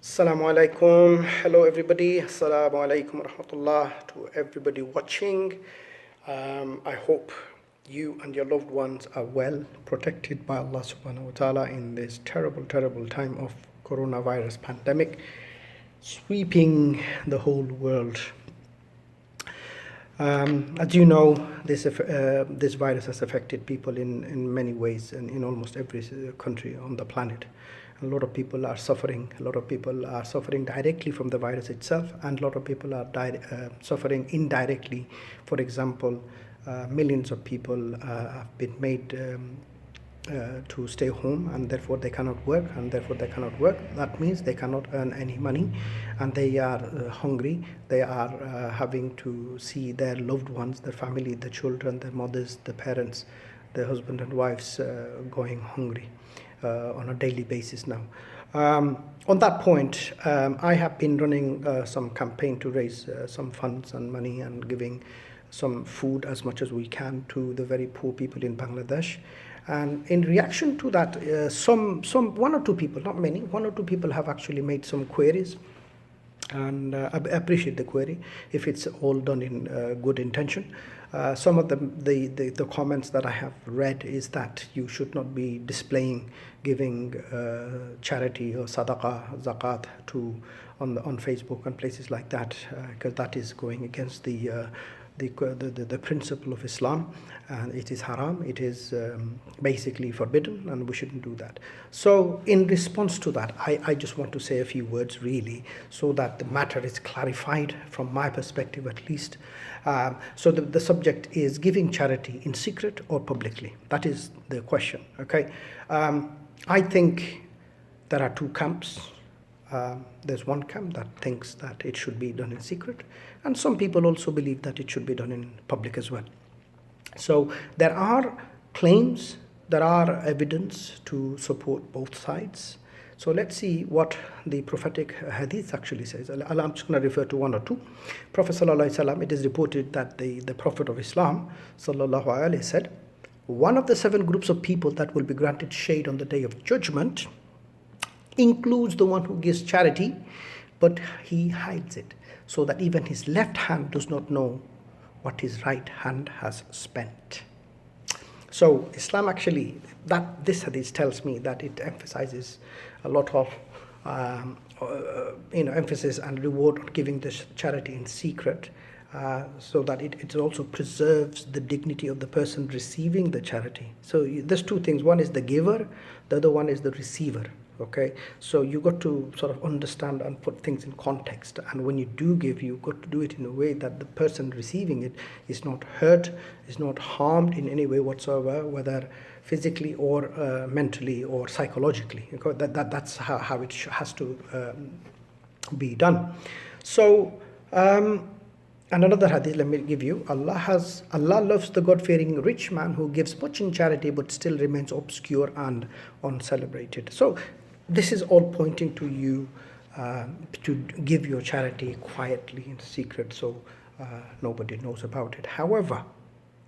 Assalamu alaikum. Hello, everybody. Assalamu alaikum rahmatullah to everybody watching. I hope you and your loved ones are well protected by Allah subhanahu wa ta'ala in this terrible, terrible time of coronavirus pandemic sweeping the whole world. As you know, this virus has affected people in many ways and in almost every country on the planet. A lot of people are suffering. A lot of people are suffering directly from the virus itself, and a lot of people are suffering indirectly. For example, millions of people have been made to stay home, and therefore they cannot work, and therefore they cannot work. That means they cannot earn any money, and they are hungry. They are having to see their loved ones, their family, the children, their mothers, the parents, their husband and wives going hungry on a daily basis now. On that point, I have been running some campaign to raise some funds and money and giving some food as much as we can to the very poor people in Bangladesh. And in reaction to that, one or two people, not many, one or two people have actually made some queries, and I appreciate the query if it's all done in good intention. Some of the comments that I have read is that you should not be displaying giving charity or sadaqah, zakat on Facebook and places like that, because that is going against the principle of Islam, and it is haram. It is basically forbidden, and we shouldn't do that. So in response to that, I just want to say a few words really, so that the matter is clarified from my perspective at least. So the subject is giving charity in secret or publicly. That is the question. Okay. I think there are two camps. There's one camp that thinks that it should be done in secret, and some people also believe that it should be done in public as well. So there are claims, there are evidence to support both sides. So let's see what the prophetic hadith actually says. I'm just going to refer to one or two. Prophet sallallahu alaihi wasallam, it is reported that the Prophet of Islam sallallahu alaihi said, one of the 7 groups of people that will be granted shade on the day of judgment includes the one who gives charity, but he hides it, so that even his left hand does not know what his right hand has spent. So Islam actually, this hadith tells me that it emphasizes a lot of emphasis and reward on giving this charity in secret, so that it also preserves the dignity of the person receiving the charity. So there's two things. One is the giver, the other one is the receiver. Okay, so you got to sort of understand and put things in context, and when you do give, you got to do it in a way that the person receiving it is not hurt, is not harmed in any way whatsoever, whether physically or mentally or psychologically. Okay? That's how it has to be done. So and another hadith, let me give you. Allah loves the God-fearing rich man who gives much in charity but still remains obscure and uncelebrated. So this is all pointing to you to give your charity quietly in secret, so nobody knows about it. However,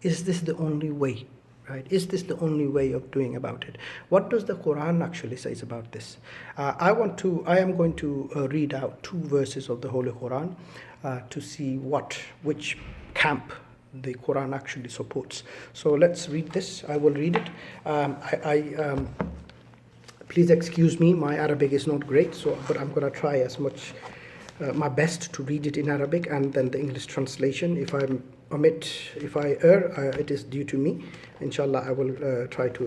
is this the only way? Right? Is this the only way of doing about it? What does the Quran actually says about this? I am going to read out 2 verses of the Holy Quran to see which camp the Quran actually supports. So let's read this. I will read it. Please excuse me, my Arabic is not great, but I'm going to try as much my best to read it in Arabic, and then the English translation. If I err, it is due to me. Inshallah, I will try to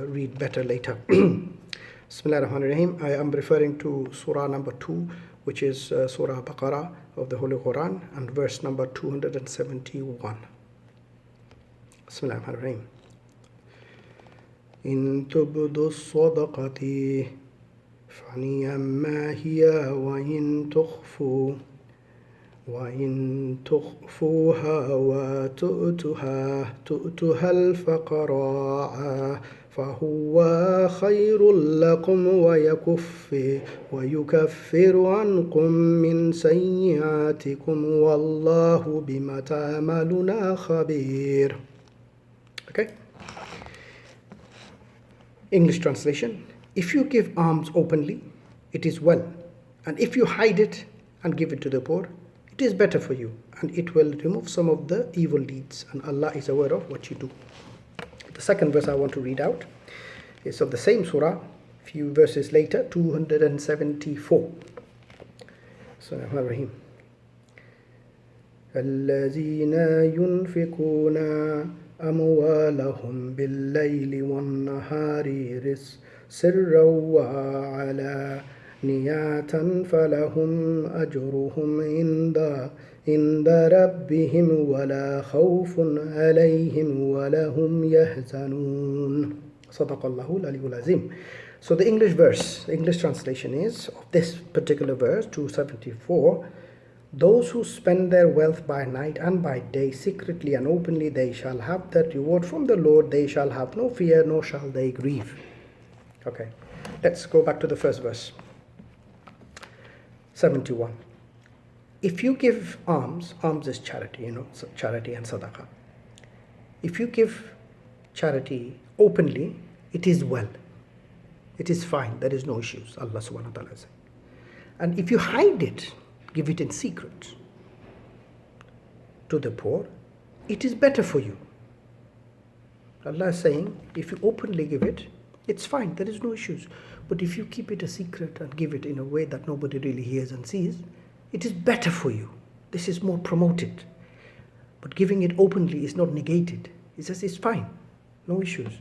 read better later. Bismillah ar-Rahman ar-Rahim. I am referring to Surah number 2, which is Surah Baqarah of the Holy Quran, and verse number 271. Bismillah ar-Rahman ar-Rahim. إن تبدوا الصدقة فنعما هي وإن تخفوها وتؤتها الفقراء فهو خير لكم ويكفر عنكم من سيئاتكم والله بما تعملون خبير. Okay. English translation. If you give alms openly, it is well, And if you hide it and give it to the poor, it is better for you, and it will remove some of the evil deeds, and Allah is aware of what you do. The second verse I want to read out is of the same surah, few verses later, 274. Bismillahir-Rahmanir-Rahim. الذين ينفقون أموالهم بالليل والنهار سرا وعلانية فلهم أجرهم عند ربهم ولا خوف عليهم ولا هم يحزنون. صدق الله العلي العظيم. So the English translation is of this particular verse, 274. Those who spend their wealth by night and by day, secretly and openly, they shall have that reward from the Lord. They shall have no fear, nor shall they grieve. Okay, let's go back to the first verse. 71. If you give alms is charity, charity and sadaqah. If you give charity openly, it is well. It is fine. There is no issues. Allah subhanahu wa ta'ala says. And if you hide it, give it in secret to the poor, it is better for you. Allah is saying, if you openly give it, it's fine, there is no issues. But if you keep it a secret and give it in a way that nobody really hears and sees, it is better for you. This is more promoted. But giving it openly is not negated. It says it's fine, no issues.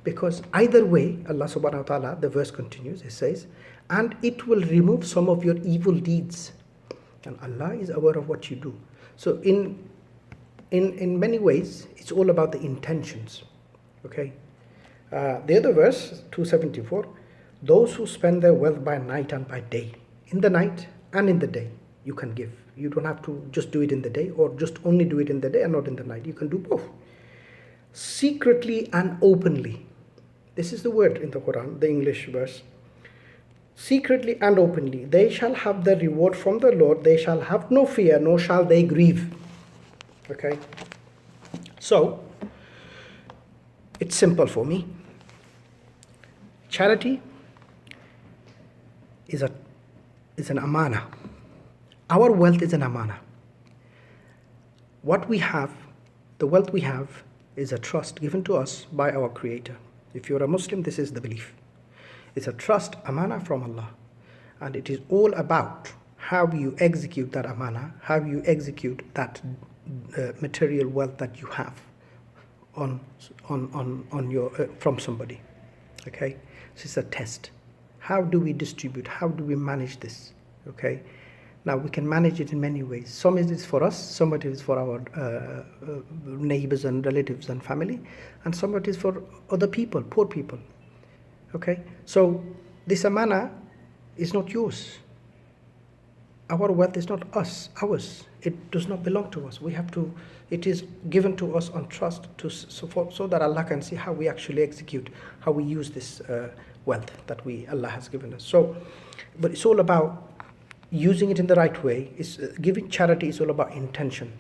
Because either way, Allah subhanahu wa ta'ala, the verse continues, it says, and it will remove some of your evil deeds. And Allah is aware of what you do. So in many ways, it's all about the intentions. Okay. The other verse, 274, those who spend their wealth by night and by day. In the night and in the day, you can give. You don't have to just do it in the day or just only do it in the day and not in the night. You can do both. Secretly and openly. This is the word in the Quran, the English verse. Secretly and openly, they shall have the reward from the Lord. They shall have no fear, nor shall they grieve. Okay. So, it's simple for me. Charity is an amana. Our wealth is an amana. What we have, the wealth we have, is a trust given to us by our Creator. If you're a Muslim, this is the belief. It's a trust, amana from Allah. And it is all about how you execute that amana, how you execute that material wealth that you have on your from somebody. Okay? So it's a test. How do we distribute? How do we manage this? Okay? Now we can manage it in many ways. Some it is for us, some it is for our neighbors and relatives and family, and some it is for other people, poor people. Okay, so this amana is not yours. Our wealth is not ours. It does not belong to us. We have to. It is given to us on trust so that Allah can see how we actually execute, how we use this wealth that Allah has given us. So, but it's all about using it in the right way. Giving charity is all about intention,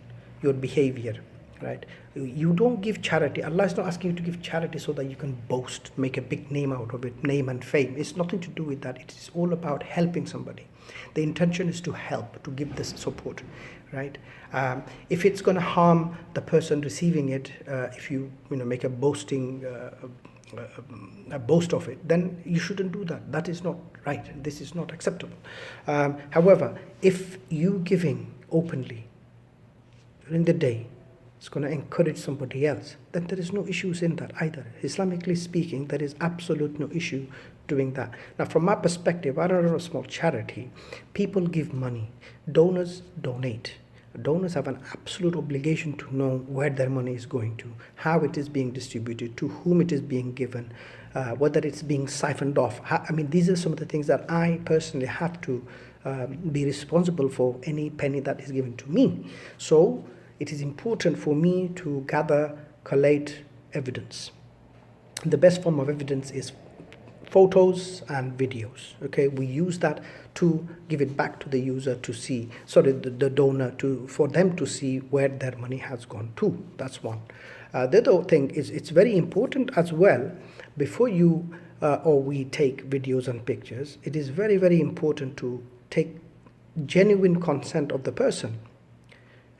your behavior. Right? You don't give charity. Allah is not asking you to give charity so that you can boast, make a big name out of it, name and fame. It's nothing to do with that. It is all about helping somebody. The intention is to help, to give this support, right? If it's going to harm the person receiving it, if you make a boasting, a boast of it, then you shouldn't do that. That is not right. This is not acceptable. However, if you giving openly during the day, it's going to encourage somebody else, then there is no issues in that either. Islamically speaking, there is absolute no issue doing that. Now, from my perspective, I run a small charity. People give money. Donors donate. Donors have an absolute obligation to know where their money is going to, how it is being distributed, to whom it is being given, whether it's being siphoned off. I mean, these are some of the things that I personally have to be responsible for any penny that is given to me. So, it is important for me to collate evidence. The best form of evidence is photos and videos. Okay, we use that to give it back to the user to see, the donor, for them to see where their money has gone to. That's one. The other thing is, it's very important as well, before you or we take videos and pictures, it is very, very important to take genuine consent of the person,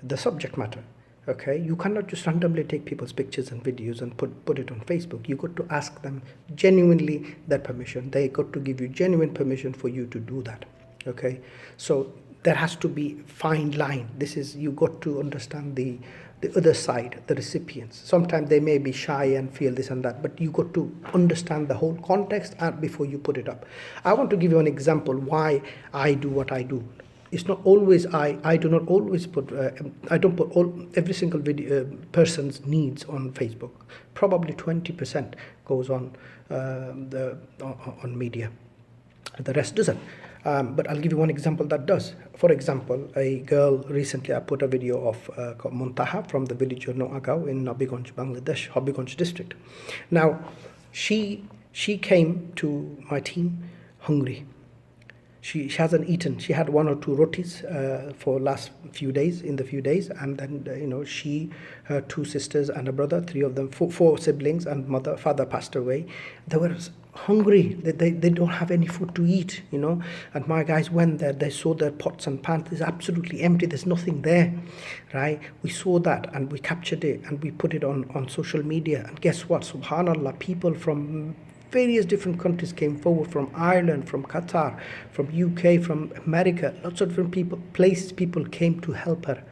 the subject matter. Okay, you cannot just randomly take people's pictures and videos and put it on Facebook. You got to ask them genuinely their permission. They got to give you genuine permission for you to do that. Okay, so there has to be fine line. This is, you got to understand the other side, the recipients. Sometimes they may be shy and feel this and that, but you got to understand the whole context before you put it up. I want to give you an example why I do what I do. It's not always I do not always put I don't put every single video person's needs on Facebook. Probably 20% goes on on media. The rest doesn't. But I'll give you one example that does. For example, a girl recently, I put a video of called Muntaha from the village of Noagaw in Nabiganj, Bangladesh, Habiganj district. Now, she came to my team hungry. She hasn't eaten. She had 1 or 2 rotis for last few days, and then she, her 2 sisters and a brother, 3 of them, 4 siblings, and father passed away. They were hungry. They don't have any food to eat, and my guys went there. They saw their pots and pans. It's absolutely empty. There's nothing there, right? We saw that and we captured it and we put it on social media. And guess what? Subhanallah, people from various different countries came forward, from Ireland, from Qatar, from UK, from America. Lots of different people came to help her.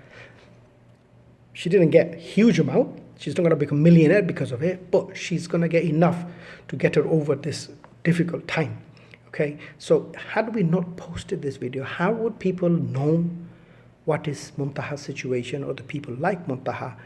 She didn't get a huge amount. She's not going to become a millionaire because of it, but she's going to get enough to get her over this difficult time. Okay, so had we not posted this video, how would people know what is Muntaha's situation, or the people like Muntaha,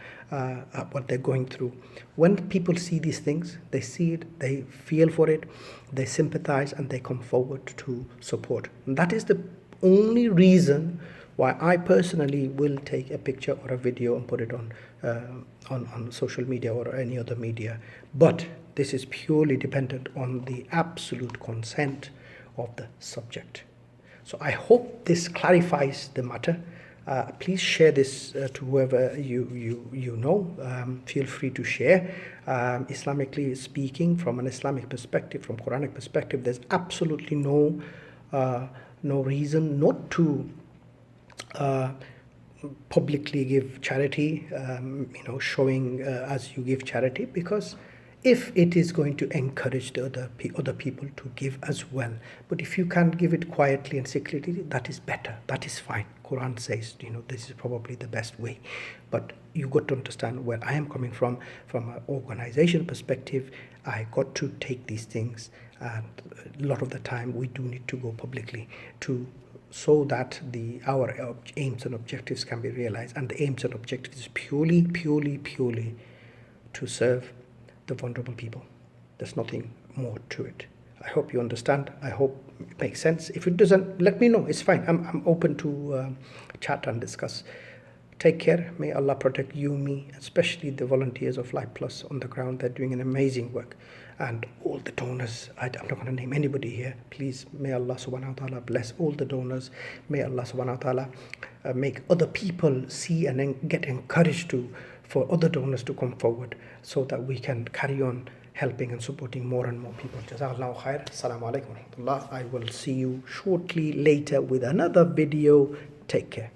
what they're going through? When people see these things, they see it, they feel for it, they sympathize, and they come forward to support. And that is the only reason why I personally will take a picture or a video and put it on social media or any other media. But this is purely dependent on the absolute consent of the subject. So I hope this clarifies the matter. Please share this to whoever you know. Feel free to share. Islamically speaking, from an Islamic perspective, from Quranic perspective, there's absolutely no reason not to publicly give charity, showing as you give charity, because if it is going to encourage the other people to give as well. But if you can't give it quietly and secretly, that is better. That is fine. Quran says, this is probably the best way. But you got to understand where I am coming from an organization perspective. I got to take these things, and a lot of the time we do need to go publicly so that our aims and objectives can be realized. And the aims and objectives is purely to serve the vulnerable people. There's nothing more to it. I hope you understand. I hope it makes sense. If it doesn't, let me know. It's fine. I'm open to chat and discuss. Take care. May Allah protect you, me, especially the volunteers of Life Plus on the ground. They're doing an amazing work. And all the donors, I'm not going to name anybody here. Please, may Allah subhanahu wa ta'ala bless all the donors. May Allah subhanahu wa ta'ala make other people see and get encouraged for other donors to come forward, so that we can carry on helping and supporting more and more people. Jazakallahu khair. Assalamu alaikum wa rahmatullah. I will see you shortly later with another video. Take care.